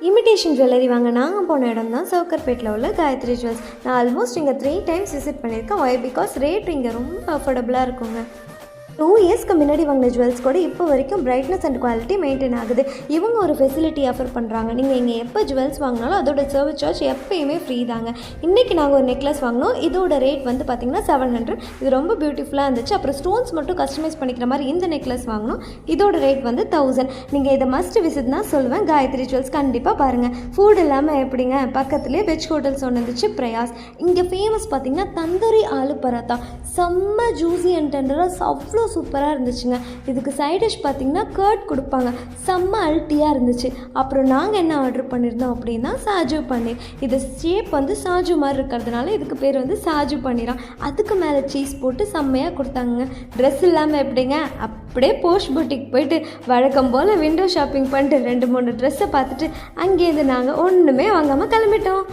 Imitation jewellery வாங்க நாங்கள் போன இடம் தான் சவுக்கர்பேட்டில் உள்ள காயத்ரி ஜுவல்ஸ். நான் ஆல்மோஸ்ட் இங்கே 3 times விசிட் பண்ணியிருக்கேன். ஒய் பிகாஸ் ரேட் இங்கே ரொம்ப அஃபோர்டபுளாக இருக்குங்க. 2 இயர்ஸ்க்கு முன்னாடி வாங்கின ஜுவல்ஸ் கூட இப்போ வரைக்கும் பிரைட்னஸ் அண்ட் குவாலிட்டி மெயின்டைன் ஆகுது. இவங்க ஒரு ஃபெசிலிட்டி ஆஃபர் பண்ணுறாங்க. நீங்கள் இங்கே எப்போ ஜுவல்ஸ் வாங்கினாலும் அதோட சர்வீஸ் சார்ஜ் எப்போயுமே ஃப்ரீ தாங்க. இன்றைக்கி நாங்கள் ஒரு நெக்லஸ் வாங்கினோம். இதோட ரேட் வந்து பார்த்திங்கன்னா 700. இது ரொம்ப பியூட்டிஃபுல்லாக இருந்துச்சு. அப்புறம் ஸ்டோன்ஸ் மட்டும் கஸ்டமைஸ் பண்ணிக்கிற மாதிரி இந்த நெக்லஸ் வாங்கினோம். இதோட ரேட் வந்து 1000. நீங்கள் இதை மஸ்ட் விசிட் தான் சொல்லுவேன். காயத்ரி ஜுவல்ஸ் கண்டிப்பாக பாருங்கள். ஃபுட் இல்லாமல் எப்படிங்க, பக்கத்துலேயே வெஜ் ஹோட்டல்ஸ் ஒன்று இருந்துச்சு, பிரயாஸ். இங்கே ஃபேமஸ் பார்த்திங்கன்னா தந்தூரி ஆலு பராத்தா. செம்ம ஜூஸி அண்ட் டெண்டராக அவ்வளோ சூப்பராக இருந்துச்சுங்க. இதுக்கு சைட் டிஷ் பார்த்திங்கன்னா கர்ட் கொடுப்பாங்க. செம்ம அல்ட்டியாக இருந்துச்சு. அப்புறம் நாங்கள் என்ன ஆர்டர் பண்ணியிருந்தோம் அப்படின்னா சாஜு பன்னீர். இது ஷேப் வந்து சாஜு மாதிரி இருக்கிறதுனால இதுக்கு பேர் வந்து சாஜு பன்னீரா. அதுக்கு மேலே சீஸ் போட்டு செம்மையாக கொடுத்தாங்க. ட்ரெஸ் இல்லாமல் எப்படிங்க, அப்படியே போஸ்ட் பூட்டிக் போயிட்டு வழக்கம் போல் விண்டோ ஷாப்பிங் பண்ணிட்டு 2-3 ட்ரெஸ்ஸை பார்த்துட்டு அங்கேருந்து நாங்கள் ஒன்றுமே வாங்காமல் கிளம்பிட்டோம்.